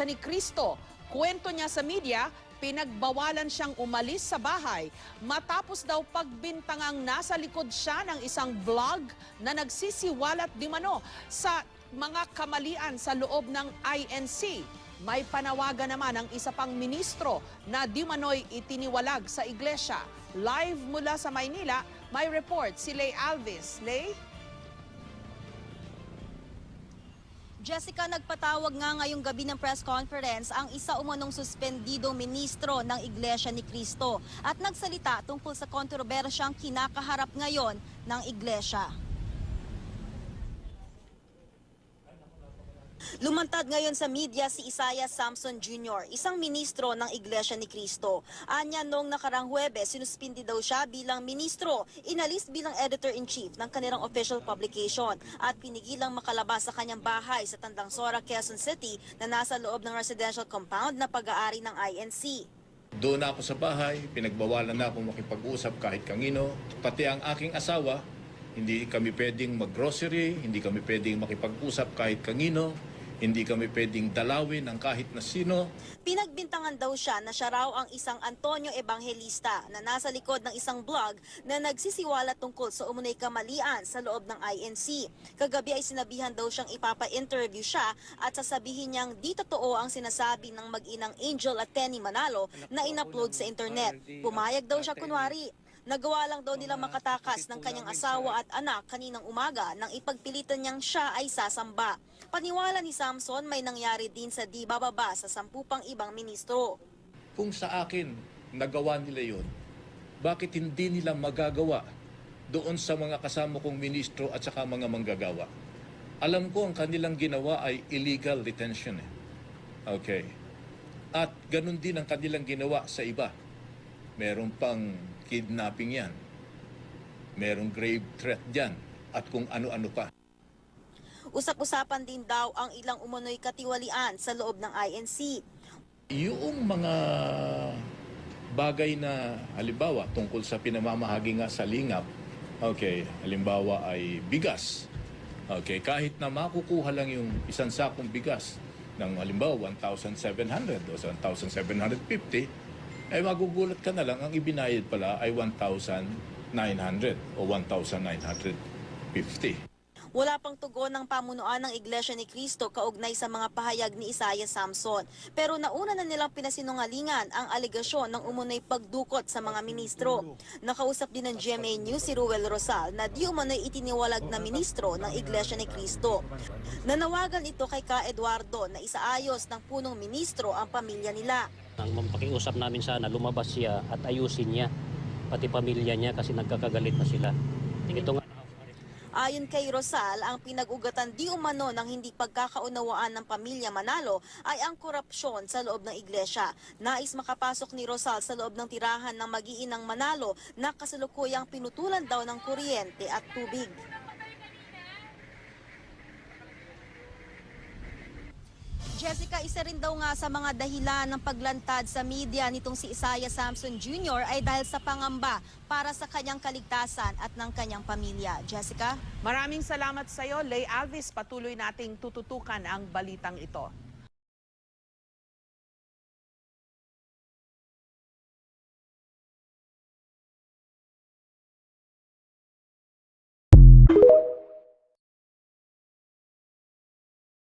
Ni Cristo, kwento niya sa media, pinagbawalan siyang umalis sa bahay matapos daw pagbintangang nasa likod siya ng isang vlog na nagsisiwalat di mano sa mga kamalian sa loob ng INC. May panawagan naman ang isa pang ministro na di mano'y itiniwalag sa iglesia. Live mula sa Maynila, may report si Lay Alvis. Lay? Jessica, nagpatawag nga ngayong gabi ng press conference ang isa umanong suspendidong ministro ng Iglesia ni Cristo at nagsalita tungkol sa kontrobersyang kinakaharap ngayon ng Iglesia. Lumantad ngayon sa media si Isaiah Samson Jr., isang ministro ng Iglesia ni Cristo. Anya noong nakarang Huwebes, sinuspindi daw siya bilang ministro, inalis bilang editor-in-chief ng kanilang official publication at pinigilang makalabas sa kanyang bahay sa Tandangsora, Quezon City na nasa loob ng residential compound na pag-aari ng INC. Doon ako sa bahay, pinagbawalan na akong makipag-usap kahit kanino, pati ang aking asawa, hindi kami pwedeng mag-grocery, hindi kami pwedeng makipag-usap kahit kanino, hindi kami pwedeng dalawin ng kahit na sino. Pinagbintangan daw siya na siya raw ang isang Antonio Evangelista na nasa likod ng isang blog na nagsisiwala tungkol sa umunoy kamalian sa loob ng INC. Kagabi ay sinabihan daw siyang ipapa-interview siya at sasabihin niyang di totoo ang sinasabi ng mag-inang Angel at Tenny Manalo na in-upload sa internet. Pumayag daw siya kunwari. Nagawa lang daw nilang makatakas ng kanyang asawa at anak kaninang umaga nang ipagpilitan niyang siya ay sasamba. Paniwala ni Samson may nangyari din sa di bababa sa 10 pang ibang ministro. Kung sa akin nagawa nila yon, bakit hindi nila magagawa doon sa mga kasama kong ministro at saka mga manggagawa? Alam ko ang kanilang ginawa ay illegal detention. Okay. At ganun din ang kanilang ginawa sa iba. Meron pang kidnapping yan. Merong grave threat dyan. At kung ano-ano pa. Usap-usapan din daw ang ilang umunoy katiwalian sa loob ng INC. Yung mga bagay na halimbawa tungkol sa pinamamahagi nga sa lingap, okay, halimbawa ay bigas. Okay, kahit na makukuha lang yung isang sakong bigas ng halimbawa 1,700 o 1,750, ay magugulat ka na lang, ang ibinayad pala ay 1,900 o 1,950. Wala pang tugon ng pamunuan ng Iglesia ni Cristo kaugnay sa mga pahayag ni Isaiah Samson. Pero nauna na nilang pinasinungalingan ang alegasyon ng umunoy pagdukot sa mga ministro. Nakausap din ng GMA News si Ruel Rosal na di umano'y itiniwalag na ministro ng Iglesia ni Cristo. Nanawagan ito kay Ka Eduardo na isaayos ng punong ministro ang pamilya nila. Ang pakiusap namin sana lumabas siya at ayusin niya pati pamilya niya kasi nagkakagalit na sila. Ito nga. Ayon kay Rosal, ang pinag-ugatan di umano ng hindi pagkakaunawaan ng pamilya Manalo ay ang korupsyon sa loob ng iglesia. Nais makapasok ni Rosal sa loob ng tirahan ng mag-iinang Manalo na kasalukuyang pinutulan daw ng kuryente at tubig. Jessica, isa rin daw nga sa mga dahilan ng paglantad sa media nitong si Isaiah Samson Jr. ay dahil sa pangamba para sa kanyang kaligtasan at ng kanyang pamilya. Jessica? Maraming salamat sa iyo, Lay Alvis. Patuloy nating tututukan ang balitang ito.